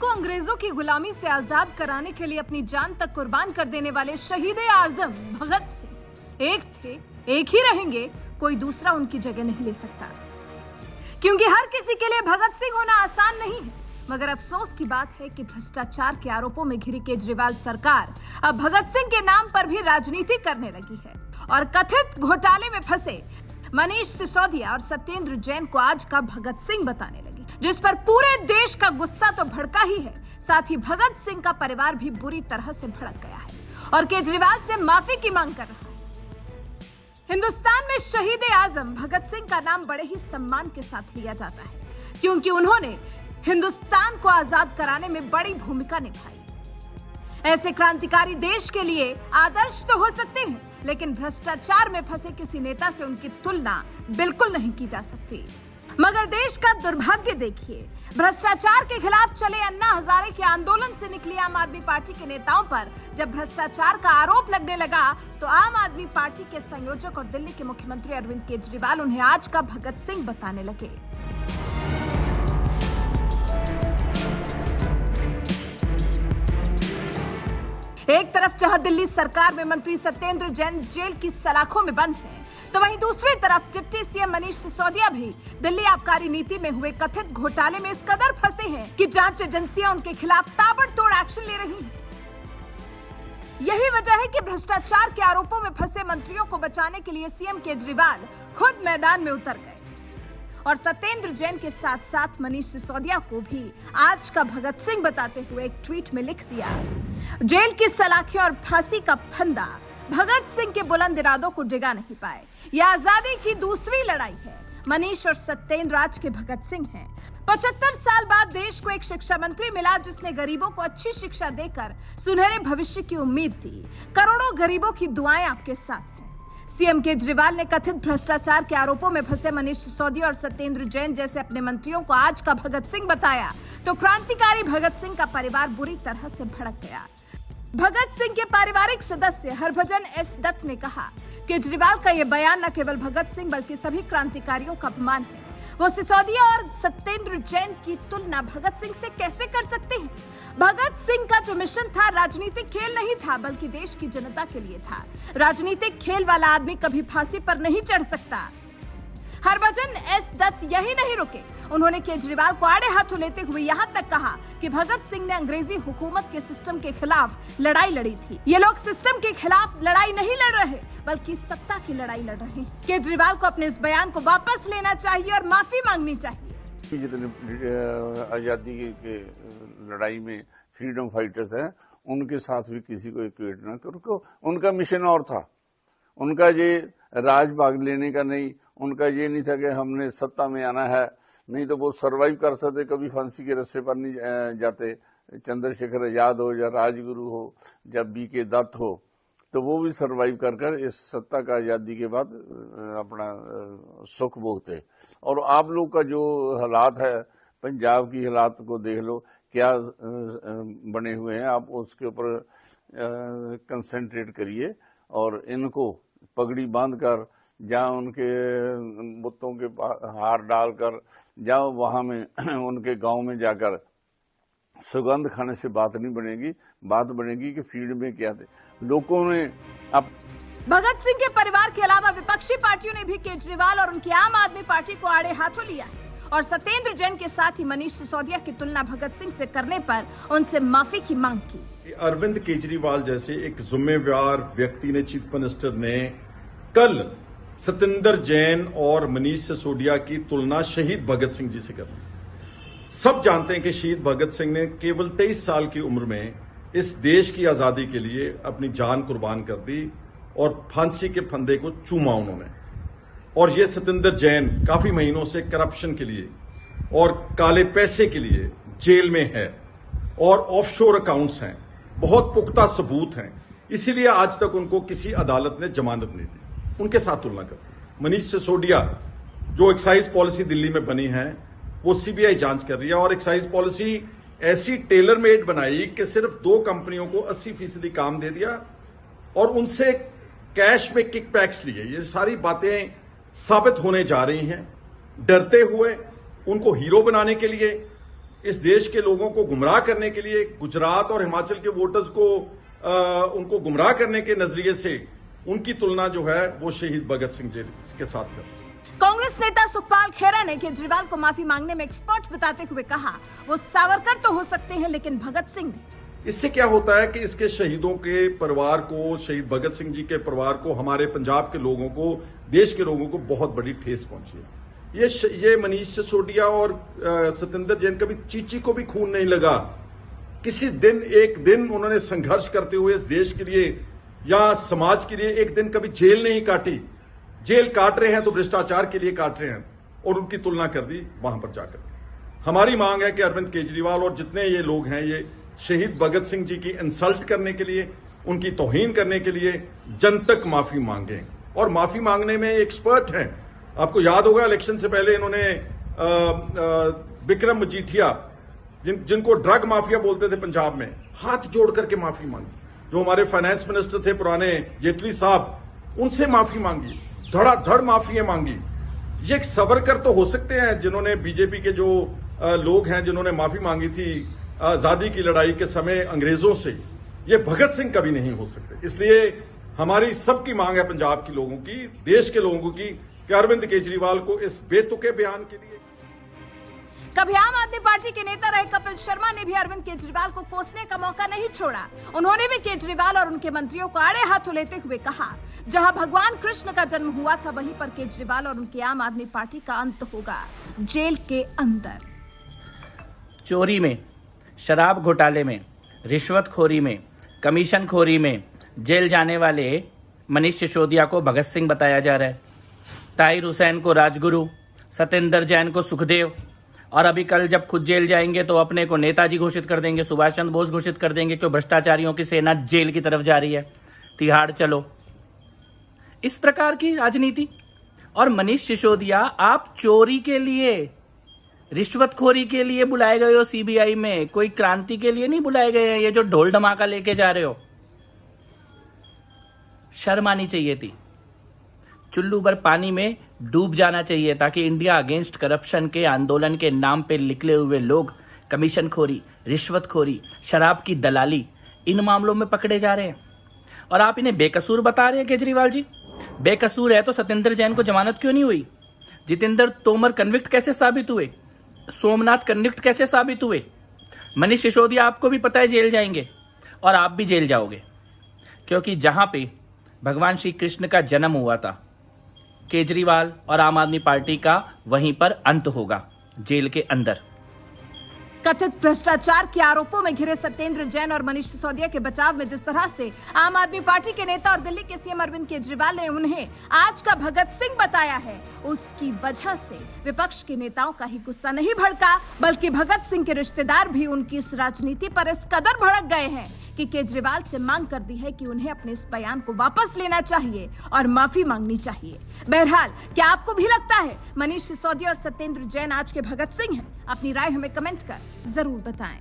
को अंग्रेजों की गुलामी से आजाद कराने के लिए अपनी जान तक कुर्बान कर देने वाले शहीद आजम भगत सिंह एक थे, एक ही रहेंगे, कोई दूसरा उनकी जगह नहीं ले सकता। क्योंकि हर किसी के लिए भगत सिंह होना आसान नहीं है। मगर अफसोस की बात है कि भ्रष्टाचार के आरोपों में घिरी केजरीवाल सरकार अब भगत सिंह के नाम पर भी राजनीति करने लगी है और कथित घोटाले में फंसे मनीष सिसोदिया और सत्येंद्र जैन को आज का भगत सिंह बताने लगी, जिस पर पूरे देश का गुस्सा तो भड़का ही है, साथ ही भगत सिंह का परिवार भी बुरी तरह से भड़क गया है और केजरीवाल से माफी की मांग कर रहा है। हिंदुस्तान में शहीद आजम भगत सिंह का नाम बड़े ही सम्मान के साथ लिया जाता है, क्योंकि उन्होंने हिंदुस्तान को आजाद कराने में बड़ी भूमिका निभाई। ऐसे क्रांतिकारी देश के लिए आदर्श तो हो सकते हैं, लेकिन भ्रष्टाचार में फंसे किसी नेता से उनकी तुलना बिल्कुल नहीं की जा सकती। मगर देश का दुर्भाग्य देखिए, भ्रष्टाचार के खिलाफ चले अन्ना हजारे के आंदोलन से निकली आम आदमी पार्टी के नेताओं पर जब भ्रष्टाचार का आरोप लगने लगा, तो आम आदमी पार्टी के संयोजक और दिल्ली के मुख्यमंत्री अरविंद केजरीवाल उन्हें आज का भगत सिंह बताने लगे। एक तरफ जहां दिल्ली सरकार में मंत्री सत्येंद्र जैन जेल की सलाखों में बंद हैं, तो वहीं दूसरी तरफ डिप्टी सीएम मनीष सिसोदिया भी दिल्ली आबकारी नीति में हुए कथित घोटाले में इस कदर फंसे हैं कि जांच एजेंसियां उनके खिलाफ ताबड़तोड़ एक्शन ले रही हैं। यही वजह है कि भ्रष्टाचार के आरोपों में फंसे मंत्रियों को बचाने के लिए सीएम केजरीवाल खुद मैदान में उतर गए और सत्येंद्र जैन के साथ साथ मनीष सिसोदिया को भी आज का भगत सिंह बताते हुए एक ट्वीट में लिख दिया, जेल की सलाखें और फांसी का फंदा भगत सिंह के बुलंद इरादों को डिगा नहीं पाए। यह आजादी की दूसरी लड़ाई है। मनीष और सत्येंद्र आज के भगत सिंह हैं। 75 साल बाद देश को एक शिक्षा मंत्री मिला जिसने गरीबों को अच्छी शिक्षा देकर सुनहरे भविष्य की उम्मीद दी। करोड़ों गरीबों की दुआएं आपके साथ हैं। सीएम केजरीवाल ने कथित भ्रष्टाचार के आरोपों में फंसे मनीष सिसोदिया और सत्येंद्र जैन जैसे अपने मंत्रियों को आज का भगत सिंह बताया, तो क्रांतिकारी भगत सिंह का परिवार बुरी तरह से भड़क गया। भगत सिंह के पारिवारिक सदस्य हरभजन एस दत्त ने कहा, केजरीवाल का यह बयान न केवल भगत सिंह बल्कि सभी क्रांतिकारियों का अपमान है। वो सिसोदिया और सत्येंद्र जैन की तुलना भगत सिंह से कैसे कर सकते हैं? भगत सिंह का जो मिशन था राजनीतिक खेल नहीं था, बल्कि देश की जनता के लिए था। राजनीतिक खेल वाला आदमी कभी फांसी पर नहीं चढ़ सकता। हरभजन एस दत्त यही नहीं रुके, उन्होंने केजरीवाल को आड़े हाथों लेते हुए यहाँ तक कहा कि भगत सिंह ने अंग्रेजी हुकूमत के सिस्टम के खिलाफ लड़ाई लड़ी थी। ये लोग सिस्टम के खिलाफ लड़ाई नहीं लड़ रहे, बल्कि सत्ता की लड़ाई लड़ रहे हैं। केजरीवाल को अपने इस बयान को वापस लेना चाहिए और माफी मांगनी चाहिए। जितने आजादी के लड़ाई में फ्रीडम फाइटर्स हैं, उनके साथ भी किसी को इक्वेट ना करो। उनका मिशन और था, उनका ये राज भाग लेने का नहीं, उनका ये नहीं था कि हमने सत्ता में आना है, नहीं तो वो सरवाइव कर सकते, कभी फांसी के रस्ते पर नहीं जाते। चंद्रशेखर आजाद हो या राजगुरु हो या बीके दत्त हो, तो वो भी सरवाइव कर इस सत्ता का आजादी के बाद अपना सुख भोगते। और आप लोग का जो हालात है, पंजाब की हालात को देख लो क्या बने हुए हैं, आप उसके ऊपर कंसंट्रेट करिए और इनको पगड़ी बांधकर जहाँ उनके बुतों के हार डालकर जाओ, वहां में उनके गांव में जाकर सुगंध खाने से बात नहीं बनेगी। बात बनेगी कि फील्ड में क्या थे लोगों ने। अब भगत सिंह के परिवार के अलावा विपक्षी पार्टियों ने भी केजरीवाल और उनकी आम आदमी पार्टी को आड़े हाथों लिया और सत्येंद्र जैन के साथ ही मनीष सिसोदिया की तुलना भगत सिंह से करने पर उनसे माफी की मांग की। अरविंद केजरीवाल जैसे एक जिम्मेवार व्यक्ति ने, चीफ मिनिस्टर ने कल सत्येंद्र जैन और मनीष सिसोदिया की तुलना शहीद भगत सिंह जी से कर दी। सब जानते हैं कि शहीद भगत सिंह ने केवल 23 साल की उम्र में इस देश की आजादी के लिए अपनी जान कुर्बान कर दी और फांसी के फंदे को चूमा उन्होंने। और ये सत्येंद्र जैन काफी महीनों से करप्शन के लिए और काले पैसे के लिए जेल में है और ऑफशोर अकाउंट्स हैं, बहुत पुख्ता सबूत हैं, इसीलिए आज तक उनको किसी अदालत ने जमानत नहीं दी। उनके साथ तुलना कर मनीष सिसोदिया, जो एक्साइज पॉलिसी दिल्ली में बनी है, वो सीबीआई जांच कर रही है और एक्साइज पॉलिसी ऐसी टेलर मेड बनाई कि सिर्फ 2 कंपनियों को 80% काम दे दिया और उनसे कैश में किकबैक्स लिए। ये सारी बातें साबित होने जा रही हैं। डरते हुए उनको हीरो बनाने के लिए इस देश के लोगों को गुमराह करने के लिए, गुजरात और हिमाचल के वोटर्स को उनको गुमराह करने के नजरिए से उनकी तुलना जो है वो शहीद भगत सिंह जी के साथ करते हैं। कांग्रेस नेता सुखपाल खेरा ने केजरीवाल को माफी मांगने में एक्सपर्ट बताते हुए कहा, वो सावरकर तो हो सकते हैं लेकिन भगत सिंह नहीं। इससे क्या होता है कि इसके शहीदों के परिवार को, शहीद भगत सिंह जी के परिवार को, हमारे पंजाब के लोगों को, देश के लोगों को बहुत बड़ी ठेस पहुंची है। ये मनीष सिसोदिया और सतेंद्र जैन कभी चीची को भी खून नहीं लगा। किसी दिन एक दिन उन्होंने संघर्ष करते हुए इस देश के लिए या समाज के लिए एक दिन कभी जेल नहीं काटी। जेल काट रहे हैं तो भ्रष्टाचार के लिए काट रहे हैं, और उनकी तुलना कर दी वहां पर जाकर। हमारी मांग है कि अरविंद केजरीवाल और जितने ये लोग हैं, ये शहीद भगत सिंह जी की इंसल्ट करने के लिए, उनकी तौहीन करने के लिए जनतक माफी मांगे, और माफी मांगने में एक्सपर्ट हैं। आपको याद होगा इलेक्शन से पहले इन्होंने विक्रम मजीठिया, जिनको ड्रग माफिया बोलते थे पंजाब में, हाथ जोड़ करके माफी मांगी। जो हमारे फाइनेंस मिनिस्टर थे पुराने, जेटली साहब, उनसे माफी मांगी, धड़ाधड़ माफियां मांगी। ये सवरकर तो हो सकते हैं जिन्होंने, बीजेपी के जो लोग हैं जिन्होंने माफी मांगी थी आजादी की लड़ाई के समय अंग्रेजों से, ये भगत सिंह कभी नहीं हो सकते। इसलिए हमारी सबकी मांग है, पंजाब के लोगों की, देश के लोगों की, कि अरविंद केजरीवाल को इस बेतुके बयान के लिए। कभी आम आदमी पार्टी के नेता रहे कपिल शर्मा ने भी अरविंद केजरीवाल को कोसने का मौका नहीं छोड़ा। उन्होंने भी केजरीवाल और उनके मंत्रियों को आड़े हाथों लेते हुए कहा, जहां भगवान कृष्ण का जन्म हुआ था वहीं पर केजरीवाल और उनकी आम आदमी पार्टी का अंत होगा, जेल के अंदर। चोरी में, शराब घोटाले में, रिश्वतखोरी में, कमीशनखोरी में जेल जाने वाले मनीष सिसोदिया को भगत सिंह बताया जा रहा है, ताहिर हुसैन को राजगुरु, सतेंद्र जैन को सुखदेव, और अभी कल जब खुद जेल जाएंगे तो अपने को नेताजी घोषित कर देंगे, सुभाष चंद्र बोस घोषित कर देंगे, क्यों भ्रष्टाचारियों की सेना जेल की तरफ जा रही है, तिहाड़ चलो। इस प्रकार की राजनीति। और मनीष सिसोदिया, आप चोरी के लिए, रिश्वतखोरी के लिए बुलाए गए हो सीबीआई में, कोई क्रांति के लिए नहीं बुलाए गए हैं। ये जो ढोल धमाका लेके जा रहे हो, शर्म आनी चाहिए थी। चुल्लू भर पानी में डूब जाना चाहिए, ताकि इंडिया अगेंस्ट करप्शन के आंदोलन के नाम पे निकले हुए लोग कमीशनखोरी, रिश्वतखोरी, शराब की दलाली, इन मामलों में पकड़े जा रहे हैं। और आप इन्हें बेकसूर बता रहे हैं। केजरीवाल जी बेकसूर है तो सतेंद्र जैन को जमानत क्यों नहीं हुई? जितेंद्र तोमर कन्विक्ट कैसे साबित हुए? सोमनाथ कन्विक्ट कैसे साबित हुए? मनीष सिसोदिया, आपको भी पता है जेल जाएंगे, और आप भी जेल जाओगे, क्योंकि जहां पे भगवान श्री कृष्ण का जन्म हुआ था, केजरीवाल और आम आदमी पार्टी का वहीं पर अंत होगा, जेल के अंदर। कथित भ्रष्टाचार के आरोपों में घिरे सत्येंद्र जैन और मनीष सिसोदिया के बचाव में जिस तरह से आम आदमी पार्टी के नेता और दिल्ली के सीएम अरविंद केजरीवाल ने उन्हें आज का भगत सिंह बताया है, उसकी वजह से विपक्ष के नेताओं का ही गुस्सा नहीं भड़का, बल्कि भगत सिंह के रिश्तेदार भी उनकी इस राजनीति पर इस कदर भड़क गए हैं कि केजरीवाल से मांग कर दी है कि उन्हें अपने इस बयान को वापस लेना चाहिए और माफी मांगनी चाहिए। बहरहाल, क्या आपको भी लगता है मनीष सिसोदिया और सत्येंद्र जैन आज के भगत सिंह हैं? अपनी राय हमें कमेंट कर जरूर बताएं।